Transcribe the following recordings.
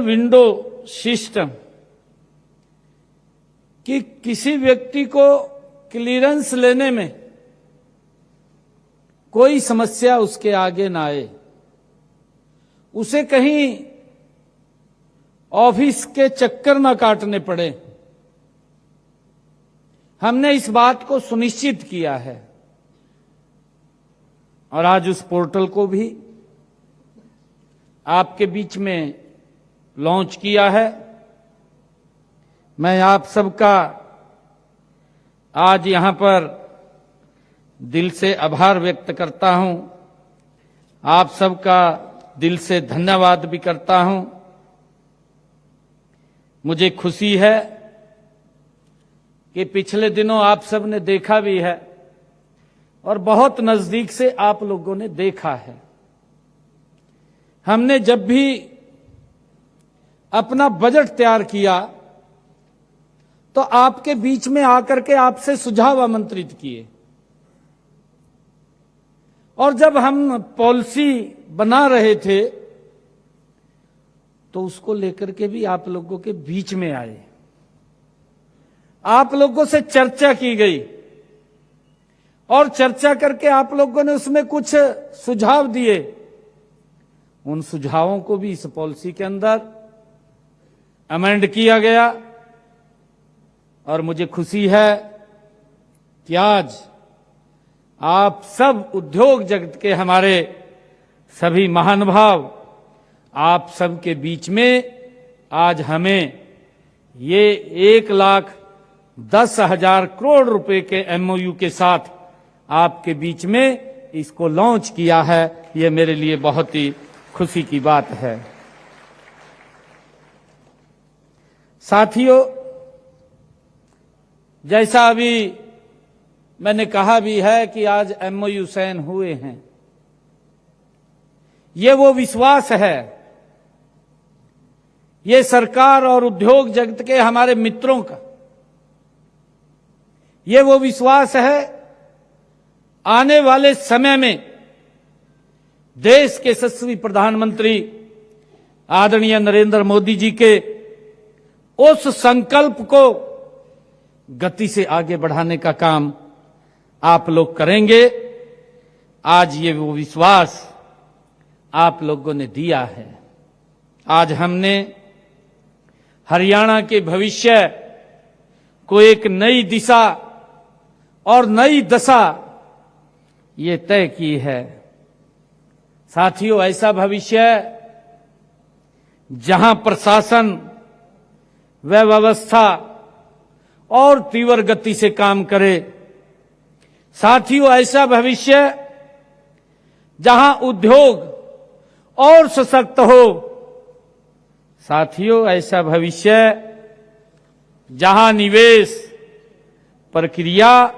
Single window system कि किसी व्यक्ति को क्लीयरेंस लेने में कोई समस्या उसके आगे ना आए, उसे कहीं ऑफिस के चक्कर ना काटने पड़े, हमने इस बात को सुनिश्चित किया है। और आज उस पोर्टल को भी आपके बीच में लॉन्च किया है। मैं आप सबका आज यहां पर दिल से आभार व्यक्त करता हूं, आप सबका दिल से धन्यवाद भी करता हूं। मुझे खुशी है कि पिछले दिनों आप सब ने देखा भी है और बहुत नजदीक से आप लोगों ने देखा है। हमने जब भी अपना बजट तैयार किया तो आपके बीच में आकर के आपसे सुझाव आमंत्रित किए, और जब हम पॉलिसी बना रहे थे तो उसको लेकर के भी आप लोगों के बीच में आए, आप लोगों से चर्चा की गई और चर्चा करके आप लोगों ने उसमें कुछ सुझाव दिए। उन सुझावों को भी इस पॉलिसी के अंदर अमेंड किया गया और मुझे खुशी है कि आज आप सब उद्योग जगत के हमारे सभी महानुभाव, आप सबके बीच में आज हमें ये 1,10,000 करोड़ रुपए के एमओयू के साथ आपके बीच में इसको लॉन्च किया है। ये मेरे लिए बहुत ही खुशी की बात है। साथियों, जैसा अभी मैंने कहा भी है कि आज एमओयू साइन हुए हैं, ये वो विश्वास है, ये सरकार और उद्योग जगत के हमारे मित्रों का ये वो विश्वास है आने वाले समय में देश के यशस्वी प्रधानमंत्री आदरणीय नरेंद्र मोदी जी के उस संकल्प को गति से आगे बढ़ाने का काम आप लोग करेंगे। आज ये वो विश्वास आप लोगों ने दिया है। आज हमने हरियाणा के भविष्य को एक नई दिशा और नई दशा ये तय की है। साथियों, ऐसा भविष्य जहां प्रशासन व व्यवस्था और तीव्र गति से काम करे। साथियों, ऐसा भविष्य जहां उद्योग और सशक्त हो। साथियों, ऐसा भविष्य जहां निवेश प्रक्रिया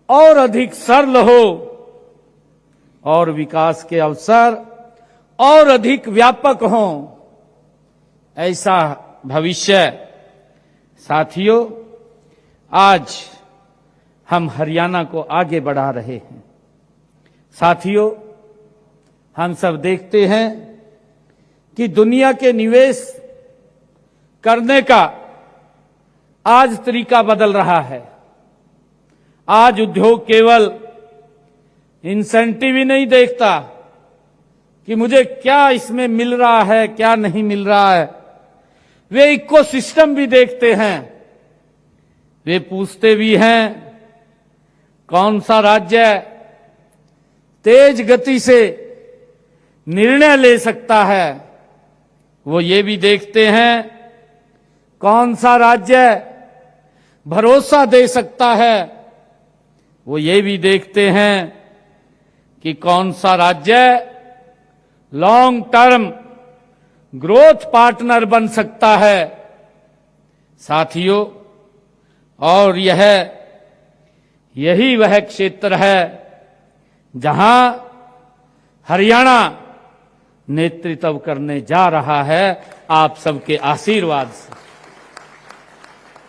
और अधिक सरल हो और विकास के अवसर और अधिक व्यापक हों। ऐसा भविष्य साथियों आज हम हरियाणा को आगे बढ़ा रहे हैं। साथियों, हम सब देखते हैं कि दुनिया के निवेश करने का आज तरीका बदल रहा है। आज उद्योग केवल इंसेंटिव ही नहीं देखता कि मुझे क्या इसमें मिल रहा है, क्या नहीं मिल रहा है। वे इकोसिस्टम भी देखते हैं। वे पूछते भी हैं कौन सा राज्य तेज गति से निर्णय ले सकता है। वो ये भी देखते हैं कौन सा राज्य भरोसा दे सकता है। वो ये भी देखते हैं कि कौन सा राज्य लॉन्ग टर्म ग्रोथ पार्टनर बन सकता है। साथियों, और यही वह क्षेत्र है जहां हरियाणा नेतृत्व करने जा रहा है आप सबके आशीर्वाद से।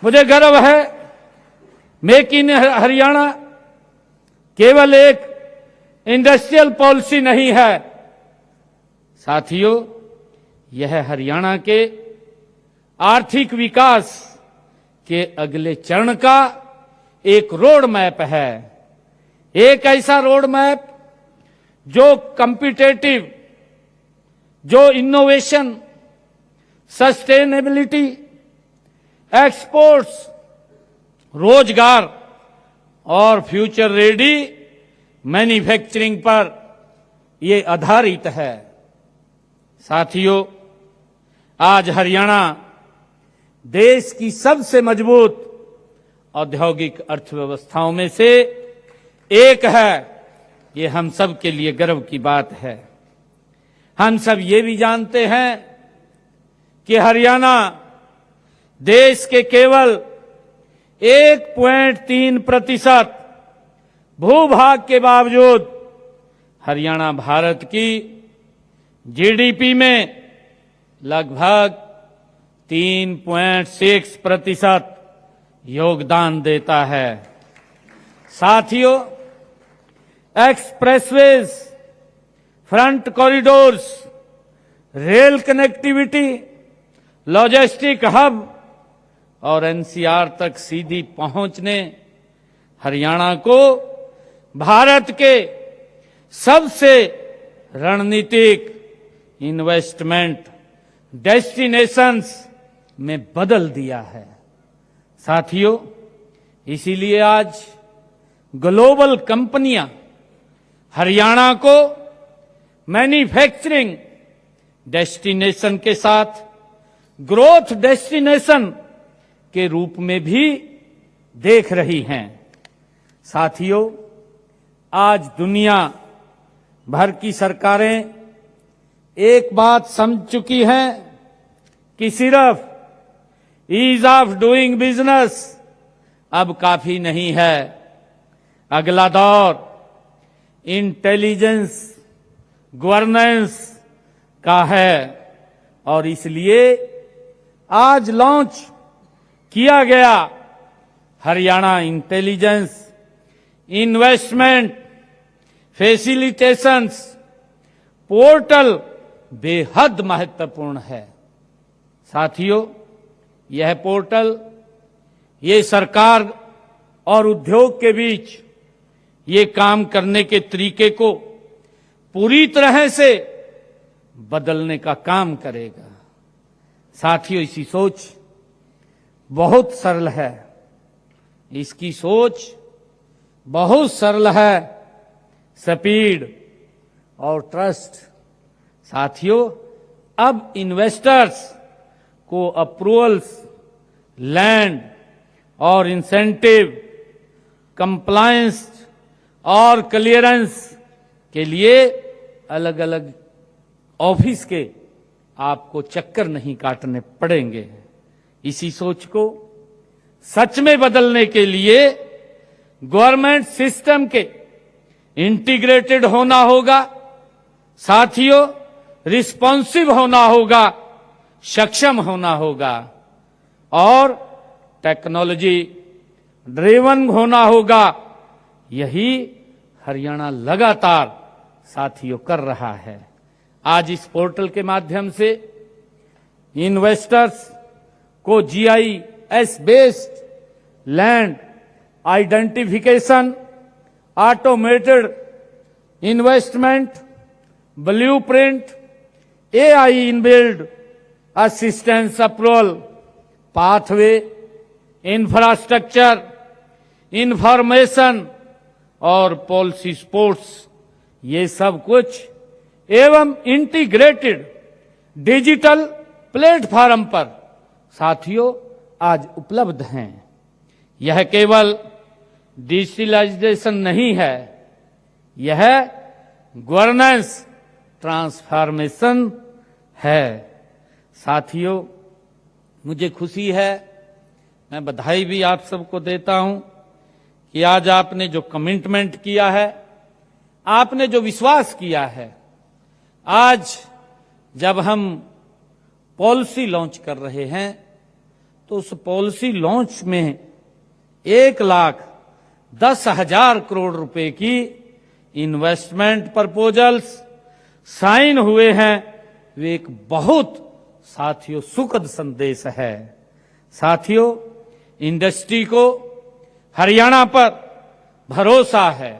मुझे गर्व है मेक इन हरियाणा केवल एक इंडस्ट्रियल पॉलिसी नहीं है। साथियों, यह हरियाणा के आर्थिक विकास के अगले चरण का एक रोड मैप है, एक ऐसा रोड मैप जो कॉम्पिटिटिव, जो इनोवेशन, सस्टेनेबिलिटी, एक्सपोर्ट्स, रोजगार और फ्यूचर रेडी मैन्युफैक्चरिंग पर ये आधारित है। साथियों, आज हरियाणा देश की सबसे मजबूत औद्योगिक अर्थव्यवस्थाओं में से एक है। ये हम सब के लिए गर्व की बात है। हम सब ये भी जानते हैं कि हरियाणा देश के केवल 1.3% भूभाग के बावजूद हरियाणा भारत की जीडीपी में लगभग 3.6% योगदान देता है। साथियों, expressways, front corridors, rail connectivity, logistic hub और एनसीआर तक सीधी पहुंच ने हरियाणा को भारत के सबसे रणनीतिक इन्वेस्टमेंट डेस्टिनेशंस में बदल दिया है। साथियों, इसीलिए आज ग्लोबल कंपनियां हरियाणा को मैन्युफैक्चरिंग डेस्टिनेशन के साथ ग्रोथ डेस्टिनेशन के रूप में भी देख रही हैं। साथियों, आज दुनिया भर की सरकारें एक बात समझ चुकी हैं कि सिर्फ ईज ऑफ डूइंग बिजनेस अब काफी नहीं है। अगला दौर इंटेलिजेंस गवर्नेंस का है और इसलिए आज लॉन्च किया गया हरियाणा इंटेलिजेंस इन्वेस्टमेंट फैसिलिटेशंस पोर्टल बेहद महत्वपूर्ण है। साथियों, यह पोर्टल ये सरकार और उद्योग के बीच ये काम करने के तरीके को पूरी तरह से बदलने का काम करेगा। साथियों, इसकी सोच बहुत सरल है। इसकी सोच बहुत सरल है, स्पीड और ट्रस्ट। साथियों, अब इन्वेस्टर्स को अप्रूवल्स, लैंड और इंसेंटिव, कंप्लायंस और क्लियरेंस के लिए अलग अलग ऑफिस के आपको चक्कर नहीं काटने पड़ेंगे। इसी सोच को सच में बदलने के लिए गवर्नमेंट सिस्टम के इंटीग्रेटेड होना होगा। साथियों, रिस्पॉन्सिव होना होगा, सक्षम होना होगा और टेक्नोलॉजी ड्रिवन होना होगा। यही हरियाणा लगातार साथियों कर रहा है। आज इस पोर्टल के माध्यम से इन्वेस्टर्स को GIS based land identification, automated investment blueprint, AI inbuilt assistance approval pathway, infrastructure, information और पॉलिसी सपोर्ट्स, ये सब कुछ एवं इंटीग्रेटेड डिजिटल प्लेटफॉर्म पर साथियों आज उपलब्ध हैं। यह केवल डिजिटलाइजेशन नहीं है, यह गवर्नेंस ट्रांसफॉर्मेशन है। साथियों, मुझे खुशी है, मैं बधाई भी आप सबको देता हूं कि आज आपने जो कमिटमेंट किया है, आपने जो विश्वास किया है, आज जब हम पॉलिसी लॉन्च कर रहे हैं तो उस पॉलिसी लॉन्च में 1,10,000 करोड़ रुपए की इन्वेस्टमेंट प्रपोजल्स साइन हुए हैं वे एक बहुत साथियों सुखद संदेश है। साथियों, इंडस्ट्री को हरियाणा पर भरोसा है।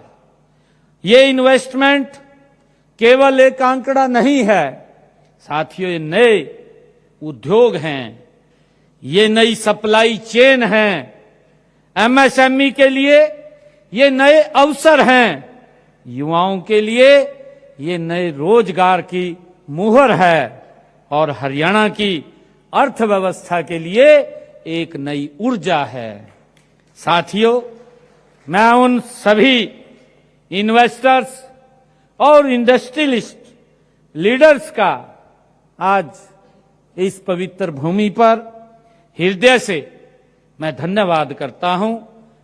ये इन्वेस्टमेंट केवल एक आंकड़ा नहीं है साथियों, ये नए उद्योग हैं, ये नई सप्लाई चेन हैं, एमएसएमई के लिए ये नए अवसर हैं, युवाओं के लिए ये नए रोजगार की मुहर है और हरियाणा की अर्थव्यवस्था के लिए एक नई ऊर्जा है। साथियों, मैं उन सभी इन्वेस्टर्स और इंडस्ट्रियलिस्ट लीडर्स का आज इस पवित्र भूमि पर हृदय से मैं धन्यवाद करता हूं,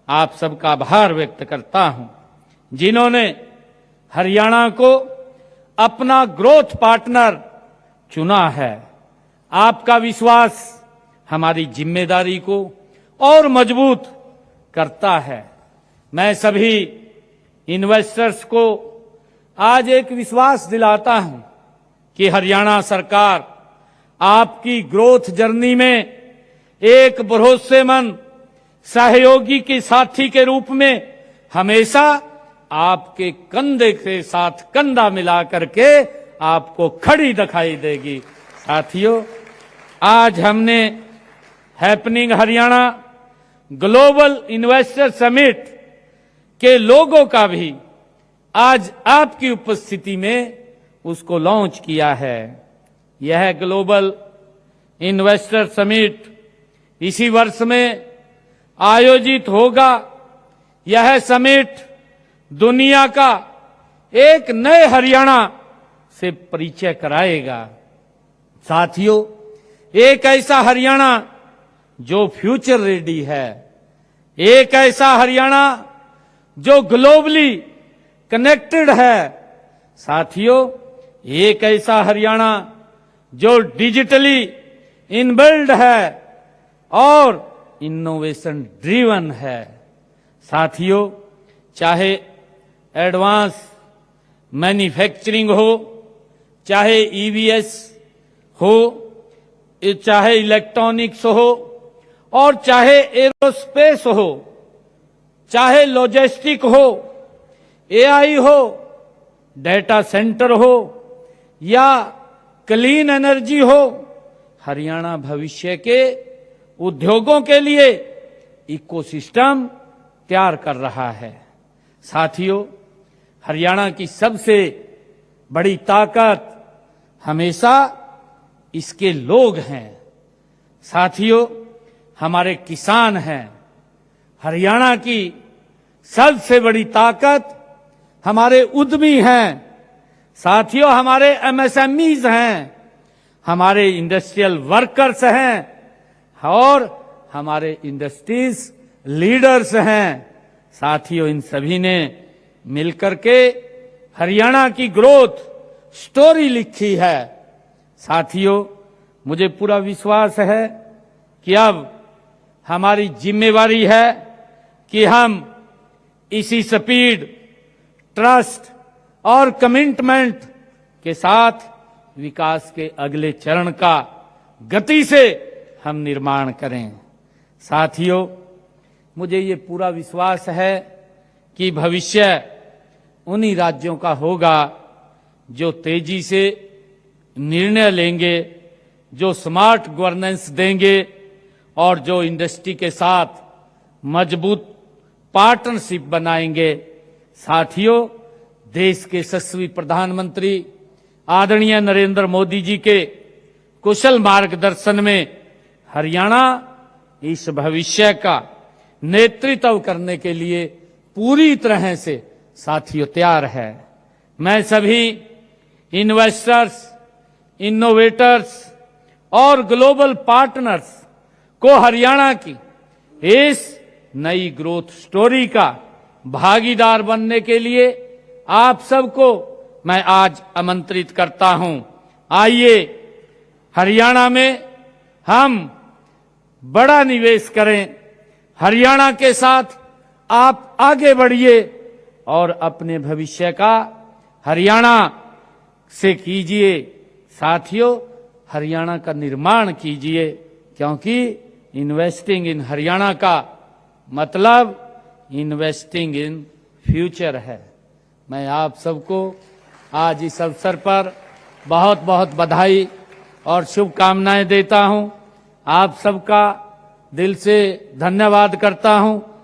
आप सबका आभार व्यक्त करता हूं, जिन्होंने हरियाणा को अपना ग्रोथ पार्टनर चुना है। आपका विश्वास हमारी जिम्मेदारी को और मजबूत करता है। मैं सभी इन्वेस्टर्स को आज एक विश्वास दिलाता हूं कि हरियाणा सरकार आपकी ग्रोथ जर्नी में एक भरोसेमंद सहयोगी के साथी के रूप में हमेशा आपके कंधे के साथ कंधा मिला करके आपको खड़ी दिखाई देगी। साथियों, आज हमने happening Haryana global investor summit के लोगों का भी आज आपकी उपस्थिति में उसको लॉन्च किया है। यह ग्लोबल इन्वेस्टर समिट इसी वर्ष में आयोजित होगा। यह समिट दुनिया का एक नए हरियाणा से परिचय कराएगा। साथियों, एक ऐसा हरियाणा जो फ्यूचर रेडी है, एक ऐसा हरियाणा जो ग्लोबली कनेक्टेड है। साथियों, एक ऐसा हरियाणा जो डिजिटली इनबिल्ड है और इनोवेशन ड्रिवन है। साथियों, चाहे एडवांस मैन्युफैक्चरिंग हो, चाहे ईवीएस हो, चाहे इलेक्ट्रॉनिक्स हो और चाहे एरोस्पेस हो, चाहे लॉजिस्टिक हो, एआई हो, डेटा सेंटर हो या क्लीन एनर्जी हो, हरियाणा भविष्य के उद्योगों के लिए इकोसिस्टम तैयार कर रहा है। साथियों, हरियाणा की सबसे बड़ी ताकत हमेशा इसके लोग हैं। साथियों, हमारे किसान हैं। हरियाणा की सबसे बड़ी ताकत हमारे उद्यमी हैं। साथियों, हमारे एमएसएमईज हैं, हमारे इंडस्ट्रियल वर्कर्स हैं और हमारे इंडस्ट्रीज लीडर्स हैं। साथियों, इन सभी ने मिलकर के हरियाणा की ग्रोथ स्टोरी लिखी है। साथियों, मुझे पूरा विश्वास है कि अब हमारी जिम्मेवारी है कि हम इसी स्पीड, ट्रस्ट और कमिटमेंट के साथ विकास के अगले चरण का गति से हम निर्माण करें। साथियों, मुझे ये पूरा विश्वास है कि भविष्य उन्हीं राज्यों का होगा जो तेजी से निर्णय लेंगे, जो स्मार्ट गवर्नेंस देंगे और जो इंडस्ट्री के साथ मजबूत पार्टनरशिप बनाएंगे। साथियों, देश के यशस्वी प्रधानमंत्री आदरणीय नरेंद्र मोदी जी के कुशल मार्गदर्शन में हरियाणा इस भविष्य का नेतृत्व करने के लिए पूरी तरह से साथियों तैयार है। मैं सभी इन्वेस्टर्स, इनोवेटर्स और ग्लोबल पार्टनर्स को हरियाणा की इस नई ग्रोथ स्टोरी का भागीदार बनने के लिए आप सबको मैं आज आमंत्रित करता हूं। आइए हरियाणा में हम बड़ा निवेश करें, हरियाणा के साथ आप आगे बढ़िए और अपने भविष्य का हरियाणा से कीजिए साथियों, हरियाणा का निर्माण कीजिए, क्योंकि इन्वेस्टिंग इन हरियाणा का मतलब इन्वेस्टिंग इन फ्यूचर है। मैं आप सबको आज इस अवसर पर बहुत बहुत बधाई और शुभकामनाएं देता हूं। आप सबका दिल से धन्यवाद करता हूं।